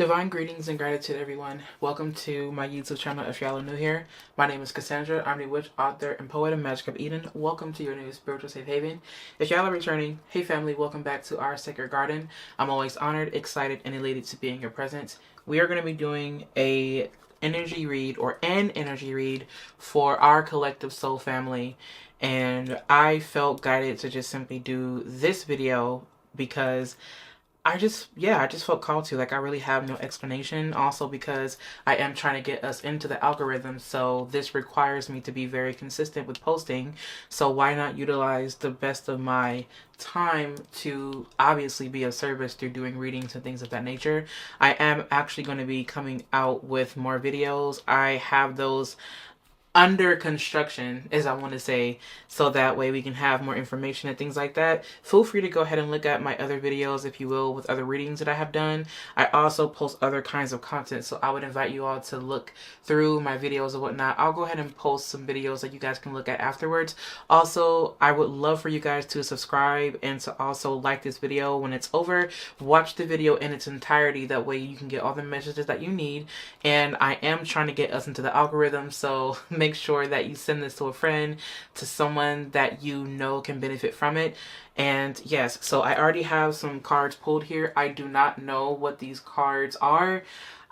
Divine greetings and gratitude, everyone. Welcome to my YouTube channel if y'all are new here. My name is Cassandra. I'm the witch, author, and poet of Magic of Eden. Welcome to your new spiritual safe haven. If y'all are returning, hey family, welcome back to our sacred garden. I'm always honored, excited, and elated to be in your presence. We are going to be doing an energy read for our collective soul family. And I felt guided to just simply do this video because I just felt called to. Like, I really have no explanation. Also, because I am trying to get us into the algorithm, so this requires me to be very consistent with posting. So why not utilize the best of my time to obviously be of service through doing readings and things of that nature. I am actually going to be coming out with more videos. I have those under construction, as I want to say, so that way we can have more information and things like that. Feel free to go ahead and look at my other videos, if you will, with other readings that I have done. I also post other kinds of content, so I would invite you all to look through my videos and whatnot. I'll go ahead and post some videos that you guys can look at afterwards. Also, I would love for you guys to subscribe and to also like this video when it's over. Watch the video in its entirety, that way you can get all the messages that you need. And I am trying to get us into the algorithm, so make sure that you send this to a friend, to someone that you know can benefit from it. And yes, so I already have some cards pulled here. I do not know what these cards are.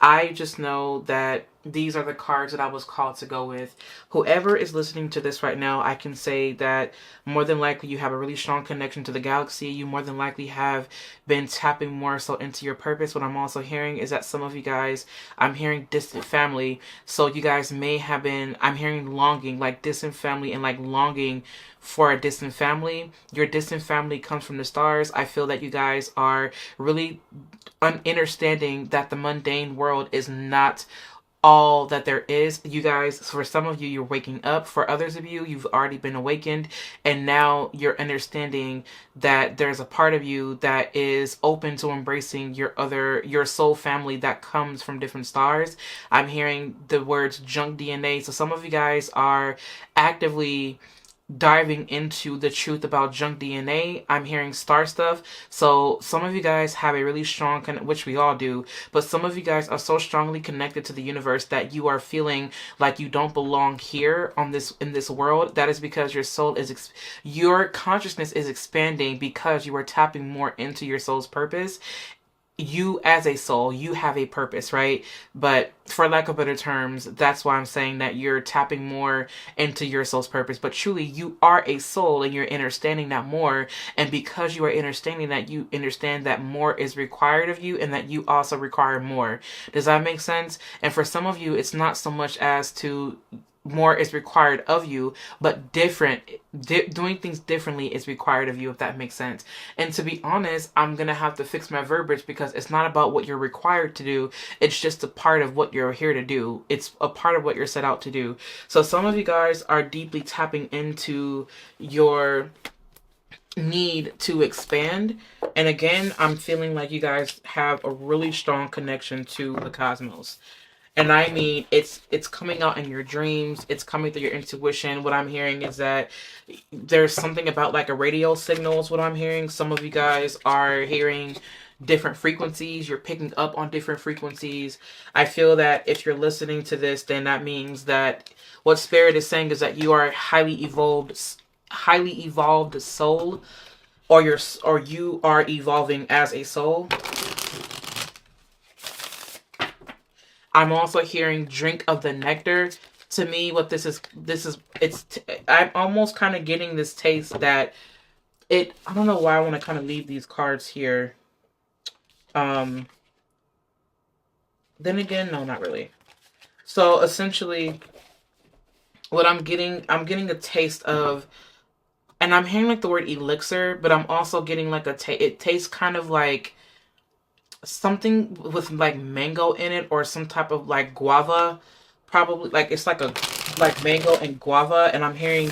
I just know that these are the cards that I was called to go with. Whoever is listening to this right now, I can say that more than likely you have a really strong connection to the galaxy. You more than likely have been tapping more so into your purpose. What I'm also hearing is that some of you guys, I'm hearing distant family. So you guys may have been, I'm hearing longing, like distant family and like longing for a distant family. Your distant family comes from the stars. I feel that you guys are really understanding that the mundane world is not all that there is. You guys, for some of you, you're waking up. For others of you, you've already been awakened, and now you're understanding that there's a part of you that is open to embracing your soul family that comes from different stars. I'm hearing the words junk DNA. So some of you guys are actively diving into the truth about junk DNA. I'm hearing star stuff. So some of you guys have a really strong, which we all do, but some of you guys are so strongly connected to the universe that you are feeling like you don't belong here on this, in this world. That is because your soul is, your consciousness is expanding because you are tapping more into your soul's purpose. You as a soul, you have a purpose, right? But for lack of better terms, that's why I'm saying that you're tapping more into your soul's purpose. But truly, you are a soul and you're understanding that more. And because you are understanding that, you understand that more is required of you and that you also require more. Does that make sense? And for some of you, it's not so much as to more is required of you, but doing things differently is required of you, if that makes sense. And to be honest, I'm gonna have to fix my verbiage because it's not about what you're required to do. It's just a part of what you're here to do. It's a part of what you're set out to do. So some of you guys are deeply tapping into your need to expand. And again, I'm feeling like you guys have a really strong connection to the cosmos. And I mean, it's coming out in your dreams. It's coming through your intuition. What I'm hearing is that there's something about like a radio signal is what I'm hearing. Some of you guys are hearing different frequencies. You're picking up on different frequencies. I feel that if you're listening to this, then that means that what Spirit is saying is that you are a highly evolved soul, or you are evolving as a soul. I'm also hearing drink of the nectar. To me, what I'm almost kind of getting this taste that I don't know why I want to kind of leave these cards here. Then again, no, not really. So essentially, what I'm getting a taste of, and I'm hearing like the word elixir, but I'm also getting like it tastes kind of like something with like mango in it, or some type of like guava, probably like it's like mango and guava. And I'm hearing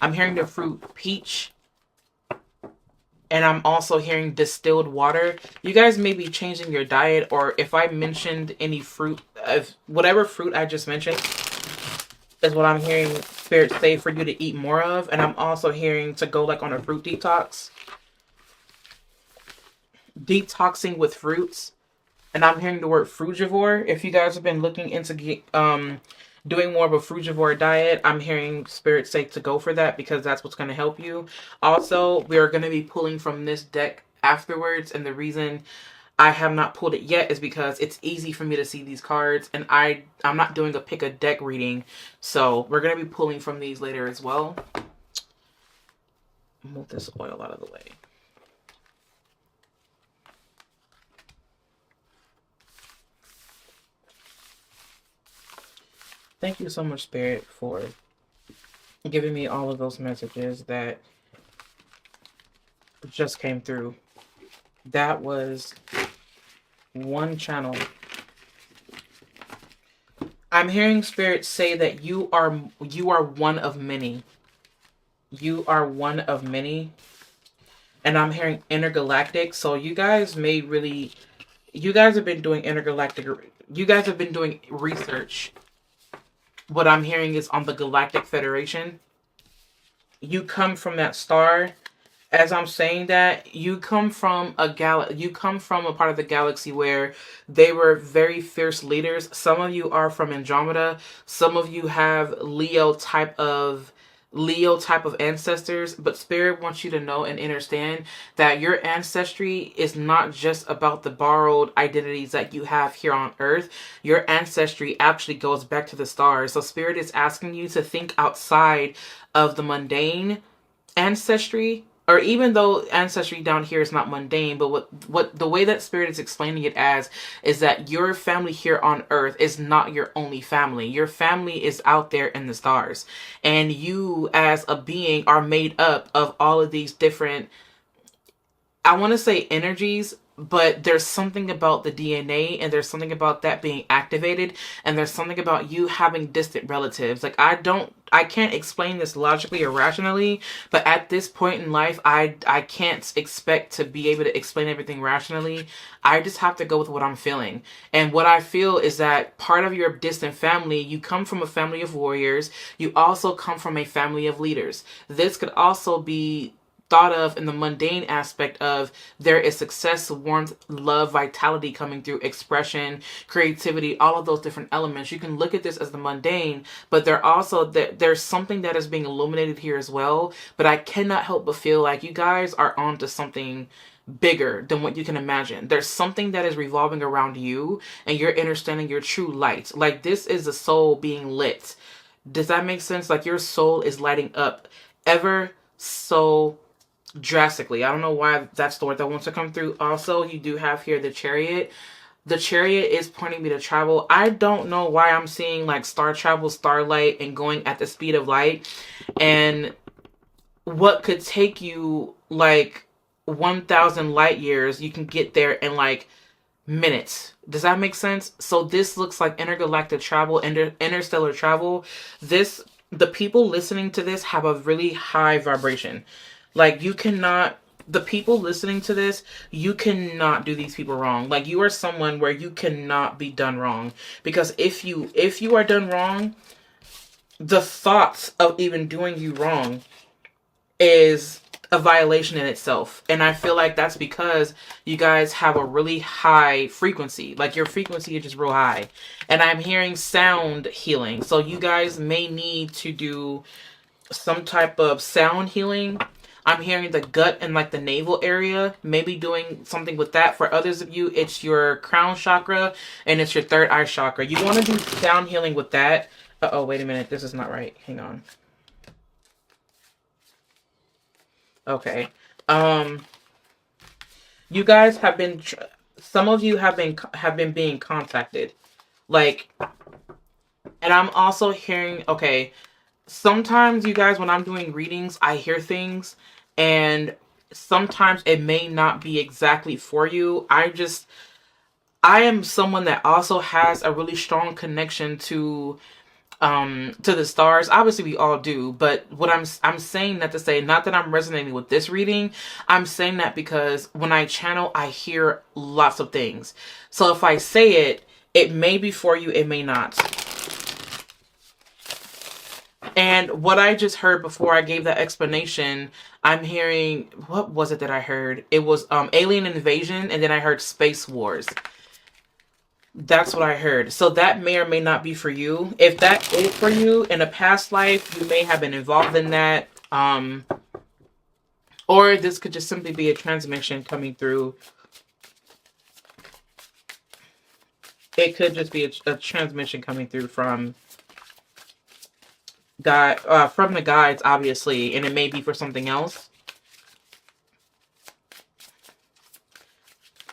the fruit peach, and I'm also hearing distilled water. You guys may be changing your diet, or if I mentioned any fruit, whatever fruit I just mentioned is what I'm hearing Spirit say for you to eat more of. And I'm also hearing to go like on a fruit detoxing with fruits. And I'm hearing the word frugivore. If you guys have been looking into doing more of a frugivore diet, I'm hearing Spirit say to go for that because that's what's going to help you. Also, we are going to be pulling from this deck afterwards, and the reason I have not pulled it yet is because it's easy for me to see these cards, and I'm not doing a pick a deck reading, so we're going to be pulling from these later as well. Move this oil out of the way. Thank you so much, Spirit, for giving me all of those messages that just came through. That was one channel. I'm hearing Spirit say that you are one of many. You are one of many. And I'm hearing intergalactic. So you guys have been doing intergalactic. You guys have been doing research. What I'm hearing is on the Galactic Federation. You come from that star. As I'm saying that, you come from a part of the galaxy where they were very fierce leaders. Some of you are from Andromeda. Some of you have Leo type of ancestors, but Spirit wants you to know and understand that your ancestry is not just about the borrowed identities that you have here on Earth. Your ancestry actually goes back to the stars. So Spirit is asking you to think outside of the mundane ancestry, or even though ancestry down here is not mundane, but what the way that Spirit is explaining it as is that your family here on Earth is not your only family. Your family is out there in the stars, and you as a being are made up of all of these different, I want to say energies, but there's something about the DNA, and there's something about that being activated, and there's something about you having distant relatives. Like, I can't explain this logically or rationally, but at this point in life, I can't expect to be able to explain everything rationally. I just have to go with what I'm feeling. And what I feel is that part of your distant family, you come from a family of warriors. You also come from a family of leaders. This could also be thought of in the mundane aspect of there is success, warmth, love, vitality coming through, expression, creativity, all of those different elements. You can look at this as the mundane, but there's something that is being illuminated here as well. But I cannot help but feel like you guys are onto something bigger than what you can imagine. There's something that is revolving around you, and you're understanding your true light. Like, this is the soul being lit. Does that make sense? Like, your soul is lighting up ever so drastically. I don't know why that's the word that wants to come through. Also, you do have here the Chariot. The Chariot is pointing me to travel. I don't know why I'm seeing like star travel, starlight, and going at the speed of light. And what could take you like 1,000 light years, you can get there in like minutes. Does that make sense? So this looks like intergalactic travel, interstellar travel. The people listening to this have a really high vibration. Like, the people listening to this, you cannot do these people wrong. Like, you are someone where you cannot be done wrong. Because if you are done wrong, the thoughts of even doing you wrong is a violation in itself. And I feel like that's because you guys have a really high frequency. Like, your frequency is just real high. And I'm hearing sound healing. So you guys may need to do some type of sound healing. I'm hearing the gut and like the navel area, maybe doing something with that. For others of you, it's your crown chakra and it's your third eye chakra. You want to do sound healing with that. Uh-oh, wait a minute. This is not right. Hang on. Okay. You guys have been, some of you have been being contacted. Like, and I'm also hearing, okay, sometimes you guys, when I'm doing readings, I hear things and sometimes it may not be exactly for you. I am someone that also has a really strong connection to the stars. Obviously we all do, but what I'm saying that to say, not that I'm resonating with this reading, I'm saying that because when I channel, I hear lots of things. So if I say it, it may be for you, it may not. And what I just heard before I gave that explanation, I'm hearing, what was it that I heard? It was alien invasion, and then I heard space wars. That's what I heard. So that may or may not be for you. If that is for you, in a past life, you may have been involved in that. Or this could just simply be a transmission coming through. It could just be a transmission coming through from God, from the guides, obviously, and it may be for something else.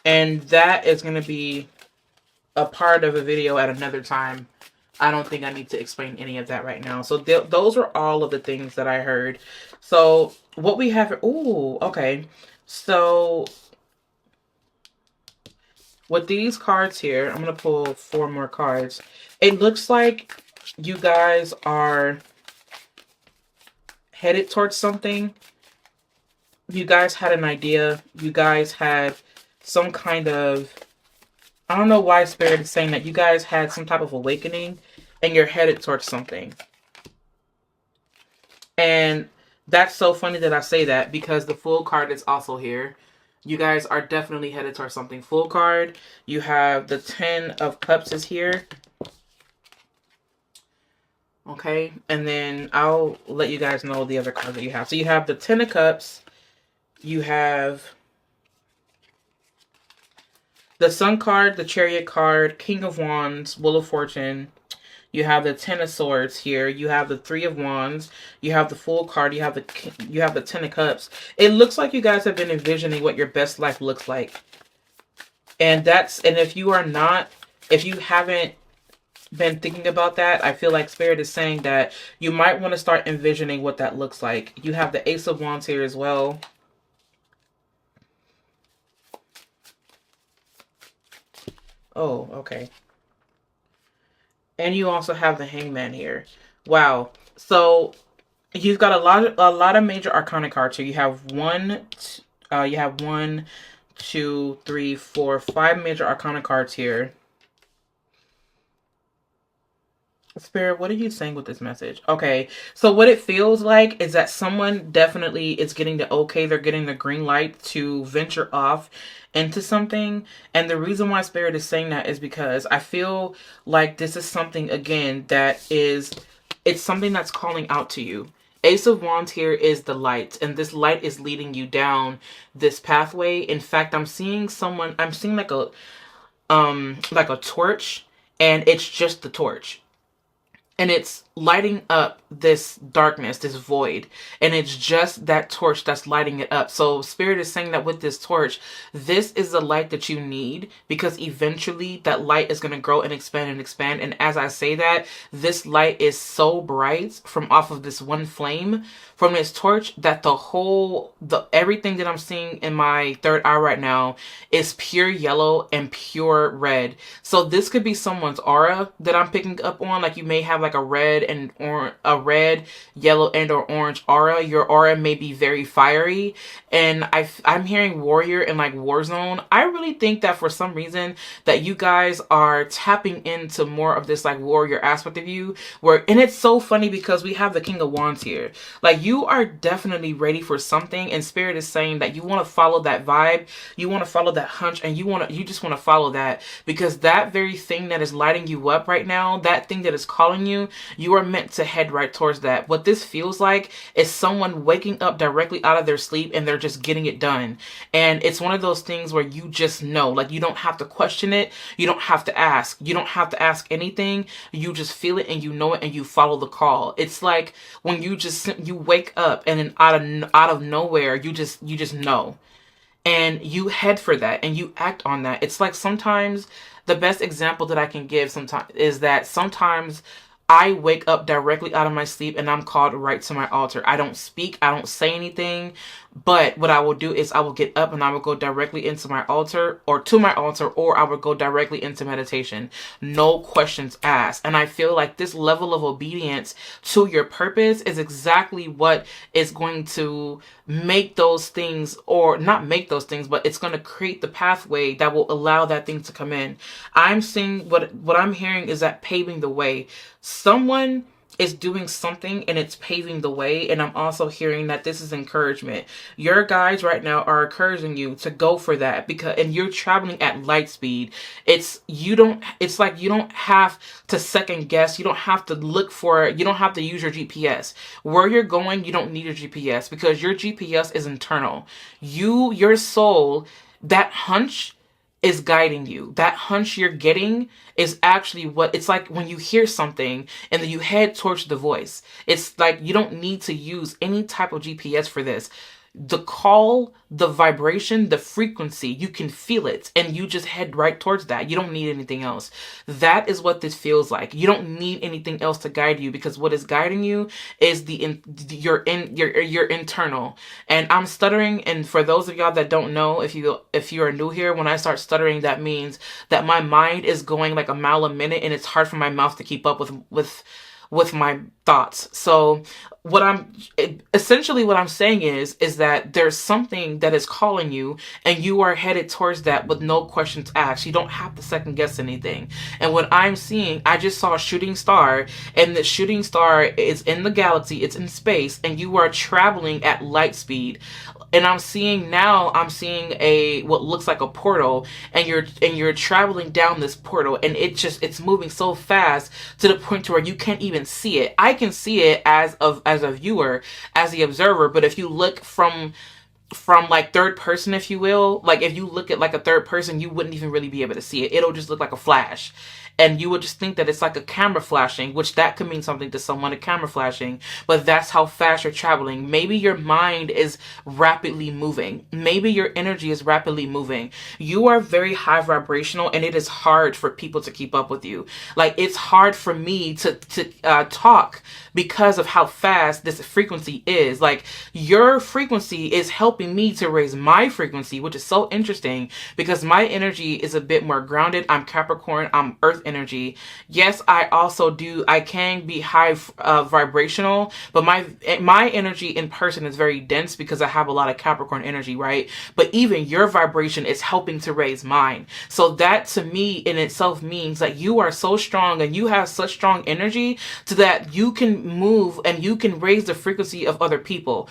And that is going to be a part of a video at another time. I don't think I need to explain any of that right now. So those are all of the things that I heard. So what we have, ooh, okay. So with these cards here, I'm going to pull 4 more cards. It looks like you guys are headed towards something. You guys had an idea. You guys had some kind of, I don't know why Spirit is saying that you guys had some type of awakening and you're headed towards something. And that's so funny that I say that because the Fool card is also here. You guys are definitely headed towards something. Fool card. You have the 10 of Cups is here. Okay. And then I'll let you guys know the other cards that you have. So you have the 10 of Cups. You have the Sun card, the Chariot card, King of Wands, Wheel of Fortune. You have the 10 of Swords here. You have the 3 of Wands. You have the Fool card. You have the 10 of Cups. It looks like you guys have been envisioning what your best life looks like. And if you are not, if you haven't been thinking about that, I feel like Spirit is saying that you might want to start envisioning what that looks like. You have the Ace of Wands here as well. Oh, okay. And you also have the Hangman here. Wow. So you've got a lot of major arcana cards here. You have 1, 2, 3, 4, 5 major arcana cards here. Spirit, what are you saying with this message? Okay, so what it feels like is that someone definitely is getting the okay, they're getting the green light to venture off into something. And the reason why Spirit is saying that is because I feel like this is something, again, it's something that's calling out to you. Ace of Wands here is the light, and this light is leading you down this pathway. In fact, I'm seeing like a torch, and it's just the torch. And it's lighting up this darkness, this void. And it's just that torch that's lighting it up. So Spirit is saying that with this torch, this is the light that you need. Because eventually that light is going to grow and expand and expand. And as I say that, this light is so bright from off of this one flame, from this torch, that everything that I'm seeing in my third eye right now is pure yellow and pure red. So this could be someone's aura that I'm picking up on. Like you may have like a red, yellow, and or orange aura. Your aura may be very fiery, and I'm hearing warrior and like war zone. I really think that for some reason that you guys are tapping into more of this like warrior aspect of you, and it's so funny because we have the King of Wands here. Like you are definitely ready for something, and Spirit is saying that you want to follow that vibe, you want to follow that hunch, and you just want to follow that, because that very thing that is lighting you up right now, that thing that is calling you, you are meant to head right towards that. What this feels like is someone waking up directly out of their sleep and they're just getting it done. And it's one of those things where you just know, like you don't have to question it. You don't have to ask. You don't have to ask anything. You just feel it and you know it and you follow the call. It's like when you wake up and then out of nowhere, you just know. And you head for that and you act on that. It's like sometimes the best example that I can give sometimes is that sometimes I wake up directly out of my sleep and I'm called right to my altar. I don't speak. I don't say anything. But what I will do is I will get up and I will go directly into my altar or to my altar, or I will go directly into meditation. No questions asked. And I feel like this level of obedience to your purpose is exactly what is going to make those things, or not make those things, but it's going to create the pathway that will allow that thing to come in. I'm seeing what I'm hearing is that paving the way. Someone it's doing something and it's paving the way. And I'm also hearing that this is encouragement. Your guides right now are encouraging you to go for that, because, and you're traveling at light speed. It's like you don't have to second guess. You don't have to look for it. You don't have to use your GPS. Where you're going, you don't need your GPS, because your GPS is internal. Your soul, that hunch is guiding you. That hunch you're getting is actually what it's like when you hear something and then you head towards the voice. It's like you don't need to use any type of GPS for this. The call, the vibration, the frequency, you can feel it and you just head right towards that. You don't need anything else. That is what this feels like. You don't need anything else to guide you, because what is guiding you is your internal. And I'm stuttering, and for those of y'all that don't know, if you are new here, when I start stuttering, that means that my mind is going like a mile a minute and it's hard for my mouth to keep up with my thoughts. So what I'm saying is that there's something that is calling you and you are headed towards that with no questions asked. You don't have to second guess anything. And what I'm seeing, I just saw a shooting star, and the shooting star is in the galaxy, it's in space, and you are traveling at light speed. And I'm seeing what looks like a portal, and you're traveling down this portal, and it's moving so fast to the point to where you can't even see it. I can see it as a viewer, as the observer, but if you look from like third person, if you will, like if you look at like a third person, you wouldn't even really be able to see it. It'll just look like a flash. And you would just think that it's like a camera flashing, which that could mean something to someone, a camera flashing, but that's how fast you're traveling. Maybe your mind is rapidly moving. Maybe your energy is rapidly moving. You are very high vibrational, and it is hard for people to keep up with you. Like, it's hard for me to talk because of how fast this frequency is. Like, your frequency is helping me to raise my frequency, which is so interesting because my energy is a bit more grounded. I'm Capricorn, I'm Earth energy. Yes, I can be high vibrational, but my energy in person is very dense because I have a lot of Capricorn energy, right? But even your vibration is helping to raise mine. So that to me in itself means that you are so strong and you have such strong energy so that you can move and you can raise the frequency of other people.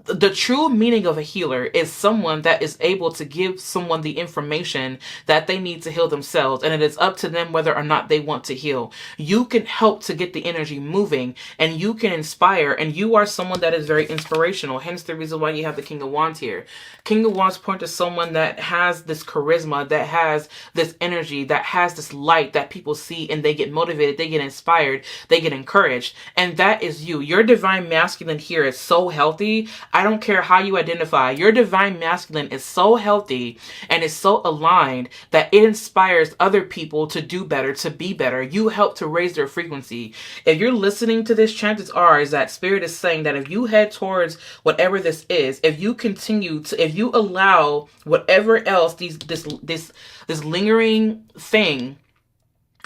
The true meaning of a healer is someone that is able to give someone the information that they need to heal themselves, and it is up to them whether or not they want to heal. You can help to get the energy moving, and you can inspire, and you are someone that is very inspirational, hence the reason why you have the King of Wands here. King of Wands point to someone that has this charisma, that has this energy, that has this light that people see and they get motivated, they get inspired, they get encouraged, and that is you. Your divine masculine here is so healthy. I don't care how you identify. Your divine masculine is so healthy and is so aligned that it inspires other people to do better, to be better. You help to raise their frequency. If you're listening to this, chances are is that Spirit is saying that if you head towards whatever this is, if you allow whatever else this lingering thing,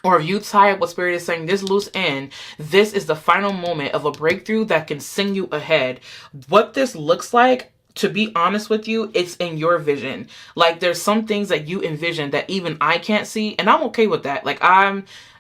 or if you tie up what Spirit is saying, this loose end, this is the final moment of a breakthrough that can send you ahead. What this looks like, to be honest with you, it's in your vision. Like, there's some things that you envision that even I can't see, and I'm okay with that. Like,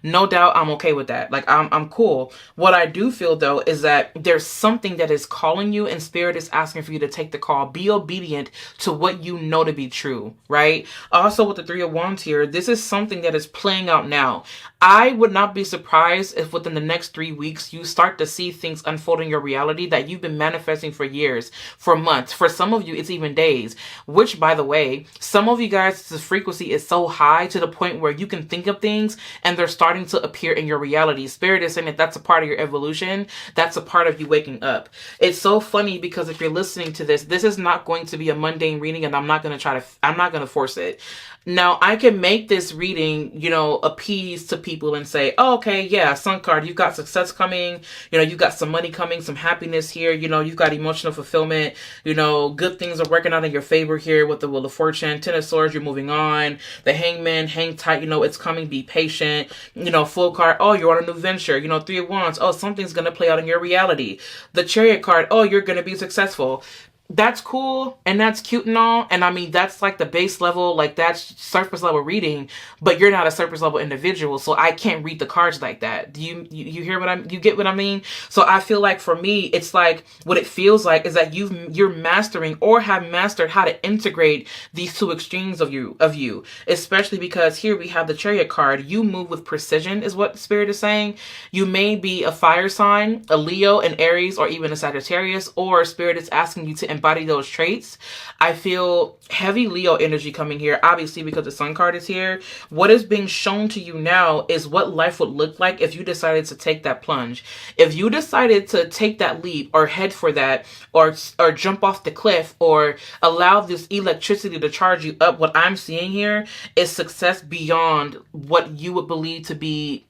no doubt I'm okay with that. Like, I'm cool. What I do feel though is that there's something that is calling you, and Spirit is asking for you to take the call. Be obedient to what you know to be true, right? Also with the Three of Wands here, this is something that is playing out now. I would not be surprised if within the next 3 weeks you start to see things unfold in your reality that you've been manifesting for years, for months. For some of you, it's even days, which, by the way, some of you guys, the frequency is so high to the point where you can think of things and they're starting to appear in your reality. Spirit is saying that that's a part of your evolution. That's a part of you waking up. It's so funny because if you're listening to this, this is not going to be a mundane reading, and I'm not going to force it. Now, I can make this reading, appease to people and say, oh, okay, yeah, Sun card, you've got success coming, you've got some money coming, some happiness here, you've got emotional fulfillment, good things are working out in your favor here with the Wheel of Fortune. Ten of Swords, you're moving on. The Hangman, hang tight, it's coming, be patient. Full card, oh, you're on a new venture. Three of Wands, oh, something's going to play out in your reality. The Chariot card, oh, you're going to be successful. that's cool and that's cute and all. And I mean, that's like the base level, like that's surface level reading, but you're not a surface level individual. So I can't read the cards like that. Do you hear what you get what I mean? So I feel like for me, it's like what it feels like is that you're mastering or have mastered how to integrate these two extremes of you, especially because here we have the Chariot card. You move with precision is what Spirit is saying. You may be a fire sign, a Leo, an Aries, or even a Sagittarius, or Spirit is asking you to embody those traits. I feel heavy Leo energy coming here, obviously because the Sun card is here. What is being shown to you now is what life would look like if you decided to take that plunge. If you decided to take that leap or head for that or jump off the cliff or allow this electricity to charge you up, what I'm seeing here is success beyond what you would believe to be.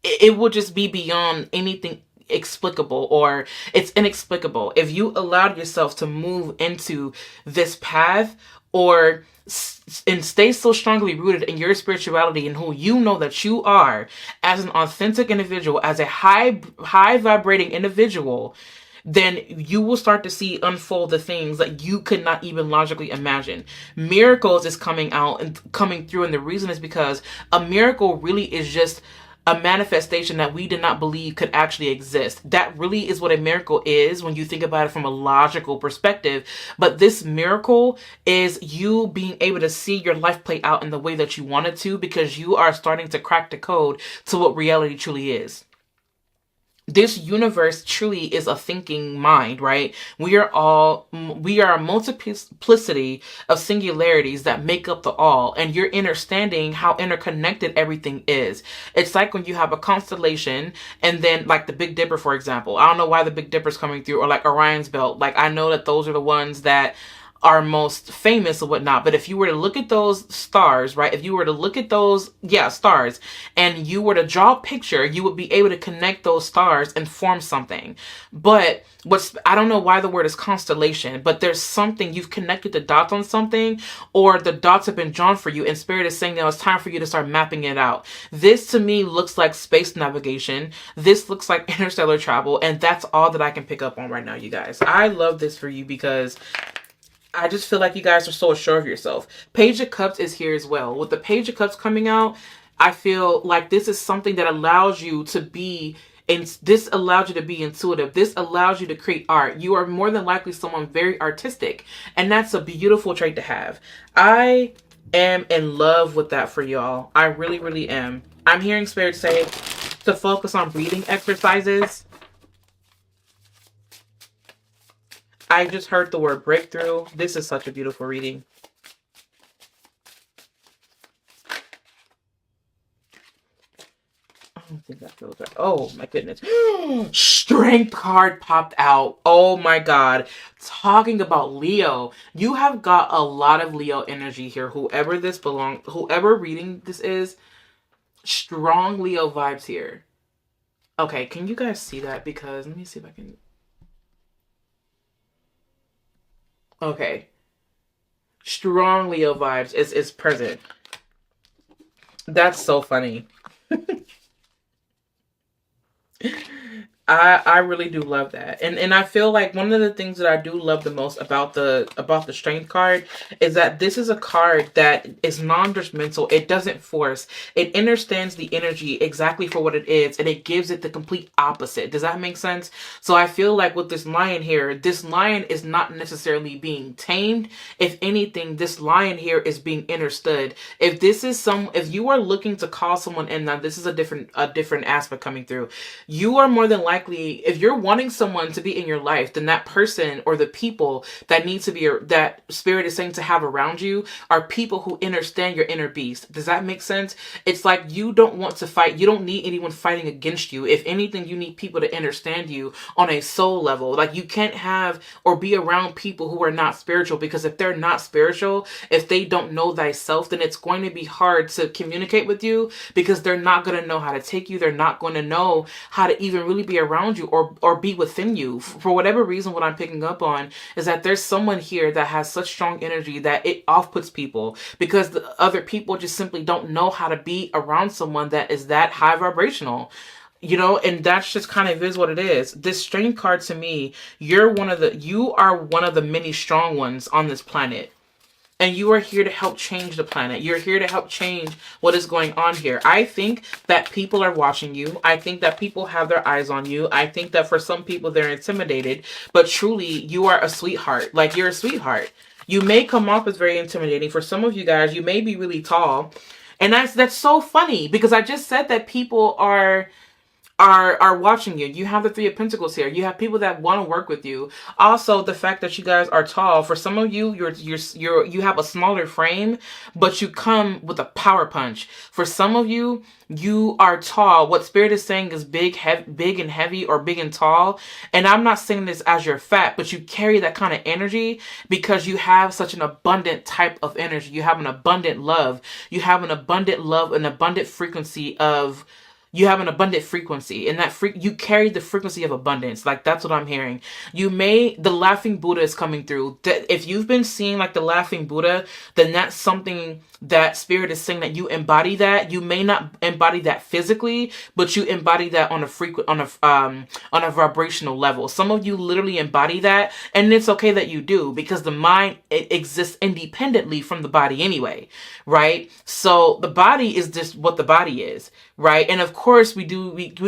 It would just be beyond anything explicable, or it's inexplicable. If you allowed yourself to move into this path or and stay so strongly rooted in your spirituality and who you know that you are as an authentic individual, as a high vibrating individual, then you will start to see unfold the things that you could not even logically imagine. Miracles is coming out and coming through, and the reason is because a miracle really is just a manifestation that we did not believe could actually exist. That really is what a miracle is when you think about it from a logical perspective. But this miracle is you being able to see your life play out in the way that you wanted to, because you are starting to crack the code to what reality truly is. This universe truly is a thinking mind, right? We are a multiplicity of singularities that make up the all, and you're understanding how interconnected everything is. It's like when you have a constellation and then like the Big Dipper, for example. I don't know why the Big Dipper's coming through, or like Orion's belt. Like I know that those are the ones that are most famous or whatnot. But if you were to look at those stars, right? If you were to look at those, stars, and you were to draw a picture, you would be able to connect those stars and form something. But I don't know why the word is constellation, but there's something, you've connected the dots on something, or the dots have been drawn for you, and Spirit is saying now it's time for you to start mapping it out. This to me looks like space navigation. This looks like interstellar travel, and that's all that I can pick up on right now, you guys. I love this for you because I just feel like you guys are so assured of yourself. Page of Cups is here as well. With the Page of Cups coming out, I feel like this is something that allows you to be, and this allows you to be intuitive. This allows you to create art. You are more than likely someone very artistic, and that's a beautiful trait to have. I am in love with that for y'all. I really, really am. I'm hearing Spirit say to focus on breathing exercises. I just heard the word breakthrough. This is such a beautiful reading. I don't think that feels right. Oh my goodness. Strength card popped out. Oh my God. Talking about Leo. You have got a lot of Leo energy here. Whoever reading this is, strong Leo vibes here. Okay, can you guys see that? Because let me see if I can. Okay. Strong Leo vibes is present. That's so funny. I really do love that. And I feel like one of the things that I do love the most about the strength card is that this is a card that is non-judgmental. It doesn't force. It understands the energy exactly for what it is, and it gives it the complete opposite. Does that make sense? So I feel like with this lion here, this lion is not necessarily being tamed. If anything, this lion here is being understood. If you are looking to call someone in, now this is a different aspect coming through. You are more than likely, if you're wanting someone to be in your life, then that person or the people that need to be, that Spirit is saying to have around you, are people who understand your inner beast. Does that make sense? It's like you don't want to fight. You don't need anyone fighting against you. If anything, you need people to understand you on a soul level. Like you can't have or be around people who are not spiritual, because if they're not spiritual, if they don't know thyself, then it's going to be hard to communicate with you, because they're not going to know how to take you. They're not going to know how to even really be around you or be within you. For whatever reason, what I'm picking up on is that there's someone here that has such strong energy that it off-puts people, because the other people just simply don't know how to be around someone that is that high vibrational. You know, and that's just kind of is what it is. This strength card to me, you are one of the many strong ones on this planet. And you are here to help change the planet. You're here to help change what is going on here. I think that people are watching you. I think that people have their eyes on you. I think that for some people they're intimidated. But truly, you are a sweetheart. Like, you're a sweetheart. You may come off as very intimidating. For some of you guys, you may be really tall. And that's so funny, because I just said that people are watching you. You have the Three of Pentacles here. You have people that want to work with you. Also, the fact that you guys are tall. For some of you, you have a smaller frame, but you come with a power punch. For some of you, you are tall. What Spirit is saying is big and heavy, or big and tall. And I'm not saying this as you're fat, but you carry that kind of energy because you have such an abundant type of energy. You have an abundant love. You have an abundant love, an abundant frequency of. You have an abundant frequency, and you carry the frequency of abundance. Like, that's what I'm hearing. The laughing Buddha is coming through. If you've been seeing like the laughing Buddha, then that's something that Spirit is saying that you embody that. You may not embody that physically, but you embody that on a vibrational level. Some of you literally embody that, and it's okay that you do, because the mind, it exists independently from the body anyway, right? So the body is just what the body is, right? And of course we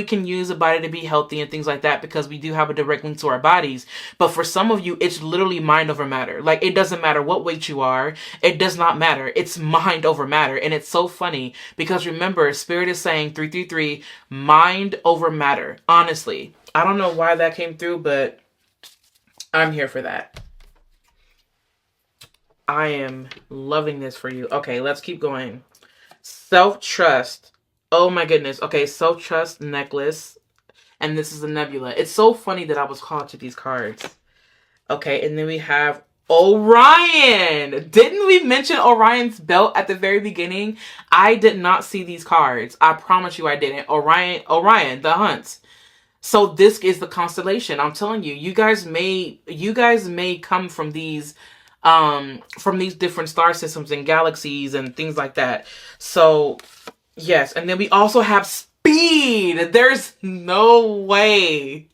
can use the body to be healthy and things like that, because we do have a direct link to our bodies. But for some of you, it's literally mind over matter. Like, it doesn't matter what weight you are. It does not matter. It's mind over matter. And it's so funny, because remember, Spirit is saying 333, mind over matter. Honestly, I don't know why that came through, but I'm here for that. I am loving this for you. Okay, let's keep going. Self-trust. Oh my goodness. Okay, self-trust necklace. And this is a nebula. It's so funny that I was called to these cards. Okay, and then we have Orion. Didn't we mention Orion's belt at the very beginning? I did not see these cards. I promise you I didn't. Orion, the hunt. So this is the constellation. I'm telling you, you guys may come from these different star systems and galaxies and things like that. So yes, and then we also have speed. There's no way.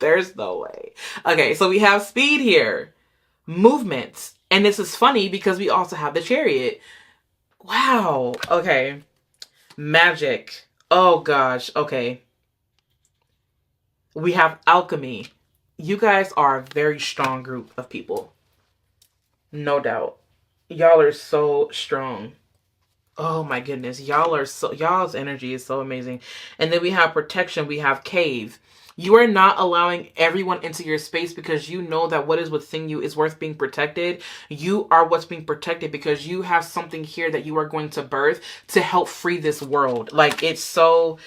Okay, so we have speed here. Movements. And this is funny because we also have the Chariot. Wow. Okay. Magic. Oh gosh. Okay. We have alchemy. You guys are a very strong group of people. No doubt. Y'all are so strong. Oh my goodness. Y'all's energy is so amazing. And then we have protection. We have cave. You are not allowing everyone into your space because you know that what is within you is worth being protected. You are what's being protected because you have something here that you are going to birth to help free this world. Like, it's so...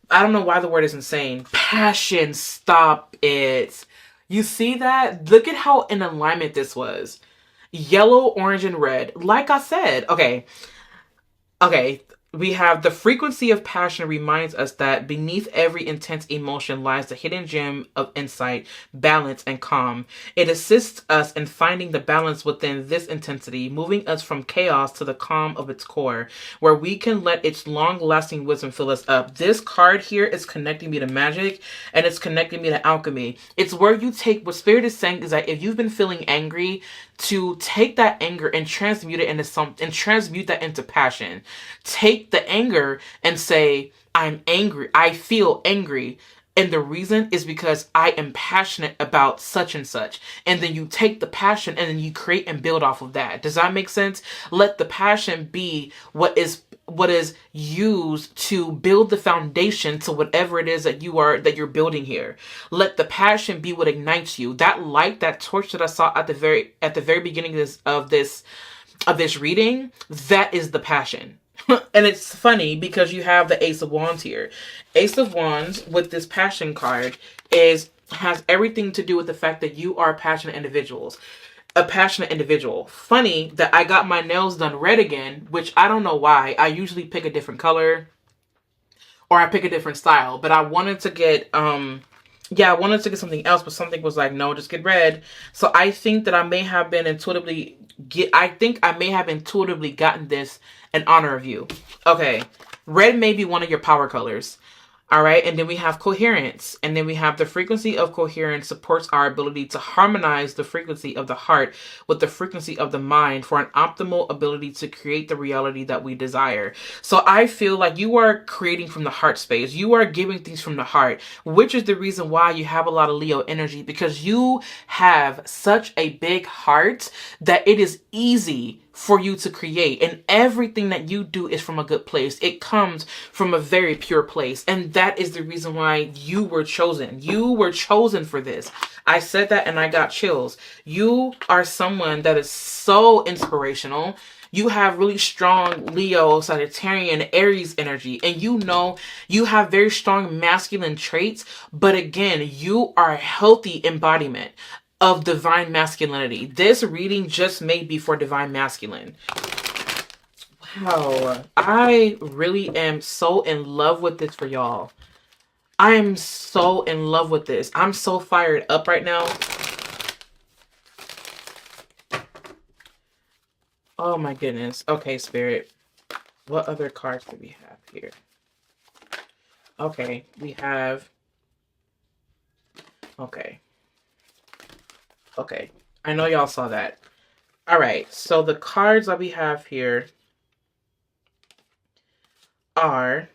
I don't know why the word is insane. Passion. Stop it. You see that? Look at how in alignment this was. Yellow, orange, and red. Like I said. Okay. We have the frequency of passion reminds us that beneath every intense emotion lies the hidden gem of insight, balance, and calm. It assists us in finding the balance within this intensity, moving us from chaos to the calm of its core, where we can let its long-lasting wisdom fill us up. This card here is connecting me to magic, and it's connecting me to alchemy. It's where you take, what Spirit is saying is that if you've been feeling angry, to take that anger and transmute it into something, and transmute that into passion. Take the anger and say, I'm angry. I feel angry. And the reason is because I am passionate about such and such. And then you take the passion and then you create and build off of that. Does that make sense? Let the passion be what is used to build the foundation to whatever it is that you're building here. Let the passion be what ignites you. That light, that torch that I saw at the very beginning of this reading, that is the passion. And it's funny because you have the Ace of Wands here. Ace of Wands with this passion card has everything to do with the fact that you are passionate individuals. A passionate individual. Funny that I got my nails done red again, which I don't know why. I usually pick a different color or I pick a different style, but I wanted to get something else, but something was like, no, just get red. So I think that I may have intuitively gotten this in honor of you. Okay. Red may be one of your power colors. All right. And then we have coherence. And then we have the frequency of coherence supports our ability to harmonize the frequency of the heart with the frequency of the mind for an optimal ability to create the reality that we desire. So I feel like you are creating from the heart space. You are giving things from the heart, which is the reason why you have a lot of Leo energy, because you have such a big heart that it is easy for you to create, and everything that you do is from a good place. It comes from a very pure place, and that is the reason why you were chosen. You were chosen for this. I said that and I got chills. You are someone that is so inspirational. You have really strong Leo, Sagittarian, Aries energy, and you know you have very strong masculine traits, but again, you are a healthy embodiment of divine masculinity. This reading just may be for divine masculine. Wow. I really am so in love with this for y'all. I am so in love with this. I'm so fired up right now. Oh my goodness. Okay, Spirit. What other cards do we have here? Okay, we have... Okay. I know y'all saw that. All right. So the cards that we have here are...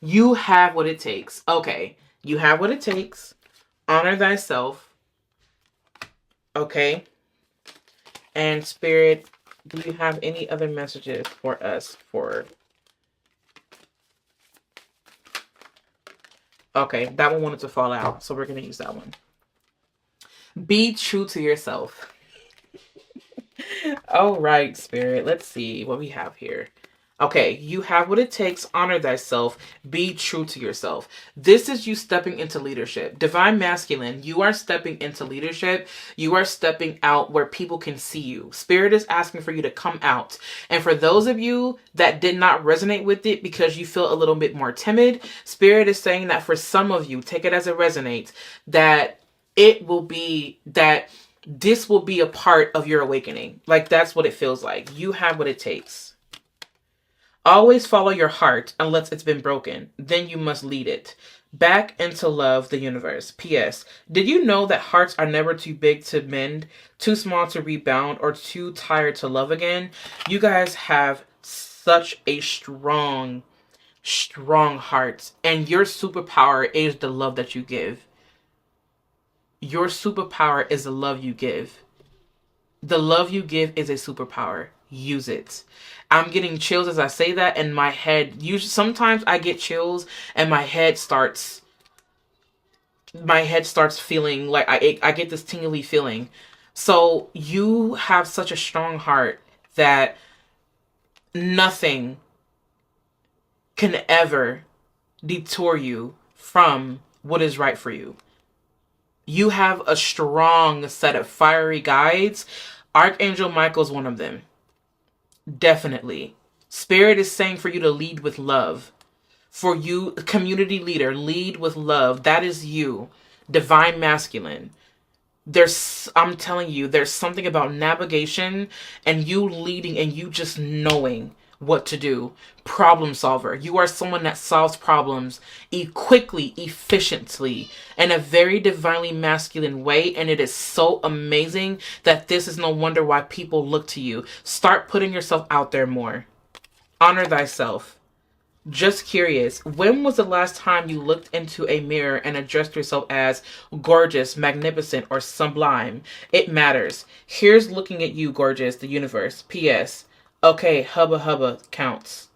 You have what it takes. Okay. You have what it takes. Honor thyself. Okay. And Spirit, do you have any other messages for us for... Okay. That one wanted to fall out, so we're going to use that one. Be true to yourself. All right, Spirit. Let's see what we have here. Okay, you have what it takes. Honor thyself. Be true to yourself. This is you stepping into leadership. Divine masculine, you are stepping into leadership. You are stepping out where people can see you. Spirit is asking for you to come out. And for those of you that did not resonate with it because you feel a little bit more timid, Spirit is saying that for some of you, take it as it resonates, that it will be that this will be a part of your awakening. Like, that's what it feels like. You have what it takes. Always follow your heart unless it's been broken. Then you must lead it back into love, the universe. P.S. Did you know that hearts are never too big to mend, too small to rebound, or too tired to love again? You guys have such a strong heart. And your superpower is the love that you give. Your superpower is the love you give. The love you give is a superpower. Use it. I'm getting chills as I say that, and my head, sometimes I get chills and my head starts feeling like I get this tingly feeling. So you have such a strong heart that nothing can ever detour you from what is right for you. You have a strong set of fiery guides. Archangel Michael's one of them. Definitely. Spirit is saying for you to lead with love. For you, community leader, lead with love. That is you. Divine masculine. I'm telling you, there's something about navigation and you leading and you just knowing what to do. Problem solver. You are someone that solves problems quickly, efficiently, in a very divinely masculine way. And it is so amazing that this is no wonder why people look to you. Start putting yourself out there more. Honor thyself. Just curious, when was the last time you looked into a mirror and addressed yourself as gorgeous, magnificent, or sublime? It matters. Here's looking at you, gorgeous, the universe. P.S. Okay, hubba counts.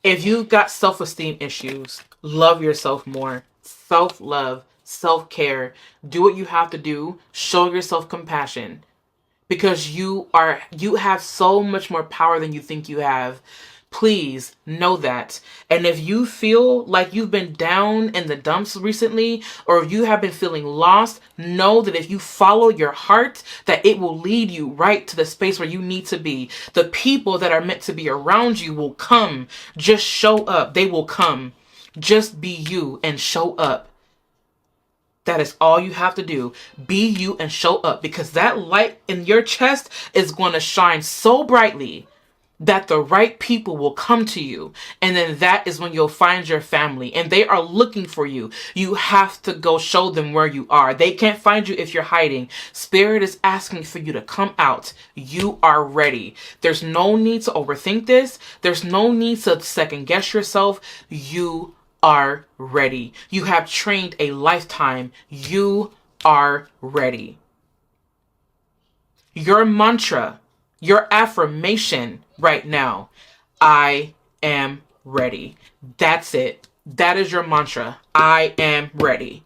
If you've got self-esteem issues, love yourself more. Self-love, self-care. Do what you have to do. Show yourself compassion. Because you have so much more power than you think you have. Please know that. And if you feel like you've been down in the dumps recently, or if you have been feeling lost, know that if you follow your heart, that it will lead you right to the space where you need to be. The people that are meant to be around you will come. Just show up. They will come. Just be you and show up. That is all you have to do. Be you and show up, because that light in your chest is going to shine so brightly that the right people will come to you. And then that is when you'll find your family, and they are looking for you. You have to go show them where you are. They can't find you if you're hiding. Spirit is asking for you to come out. You are ready. There's no need to overthink this. There's no need to second guess yourself. You are ready. You have trained a lifetime. You are ready. Your mantra, your affirmation right now: I am ready. That's it. That is your mantra. I am ready.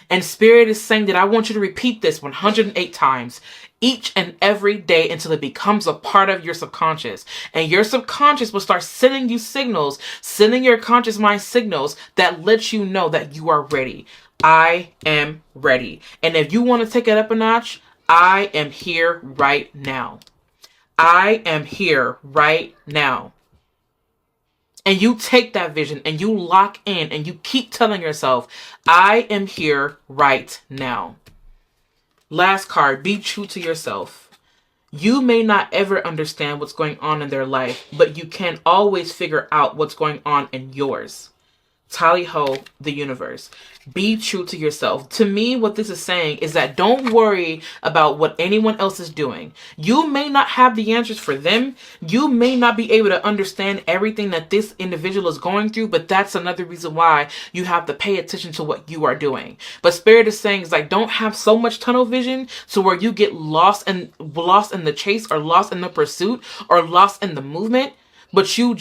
And Spirit is saying that I want you to repeat this 108 times each and every day until it becomes a part of your subconscious. And your subconscious will start sending you signals, sending your conscious mind signals that let you know that you are ready. I am ready. And if you want to take it up a notch, I am here right now. I am here right now. And you take that vision and you lock in and you keep telling yourself, I am here right now. Last card, be true to yourself. You may not ever understand what's going on in their life, but you can always figure out what's going on in yours. Tally ho, the universe. Be true to yourself. To me, what this is saying is that don't worry about what anyone else is doing. You may not have the answers for them. You may not be able to understand everything that this individual is going through, but that's another reason why you have to pay attention to what you are doing. But Spirit is saying is like, don't have so much tunnel vision to where you get lost in the chase, or lost in the pursuit, or lost in the movement. But you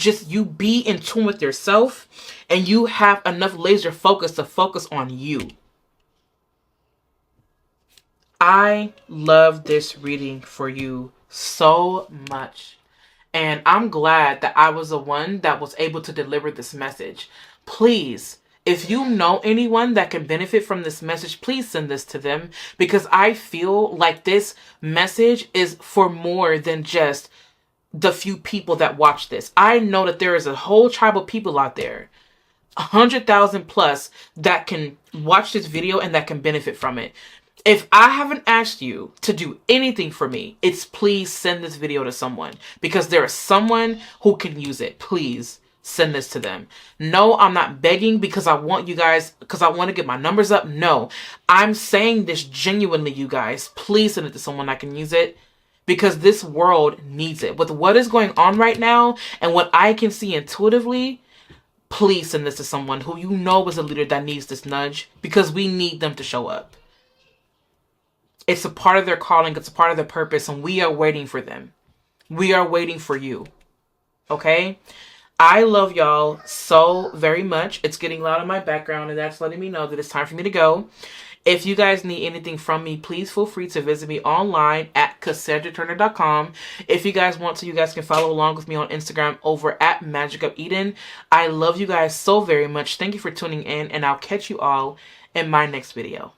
be in tune with yourself, and you have enough laser focus to focus on you. I love this reading for you so much. And I'm glad that I was the one that was able to deliver this message. Please, if you know anyone that can benefit from this message, please send this to them, because I feel like this message is for more than just the few people that watch this. I know that there is a whole tribe of people out there, 100,000 plus, that can watch this video and that can benefit from it. If I haven't asked you to do anything for me, it's please send this video to someone, because there is someone who can use it. Please send this to them. No, I'm not begging because I want you guys, because I want to get my numbers up. No, I'm saying this genuinely, you guys. Please send it to someone that can use it, because this world needs it. With what is going on right now and what I can see intuitively, please send this to someone who you know is a leader that needs this nudge, because we need them to show up. It's a part of their calling. It's a part of their purpose, and we are waiting for them. We are waiting for you. Okay? I love y'all so very much. It's getting loud in my background, and that's letting me know that it's time for me to go. If you guys need anything from me, please feel free to visit me online at CassandraTurner.com. If you guys want to, you guys can follow along with me on Instagram over at Magic of Eden. I love you guys so very much. Thank you for tuning in, and I'll catch you all in my next video.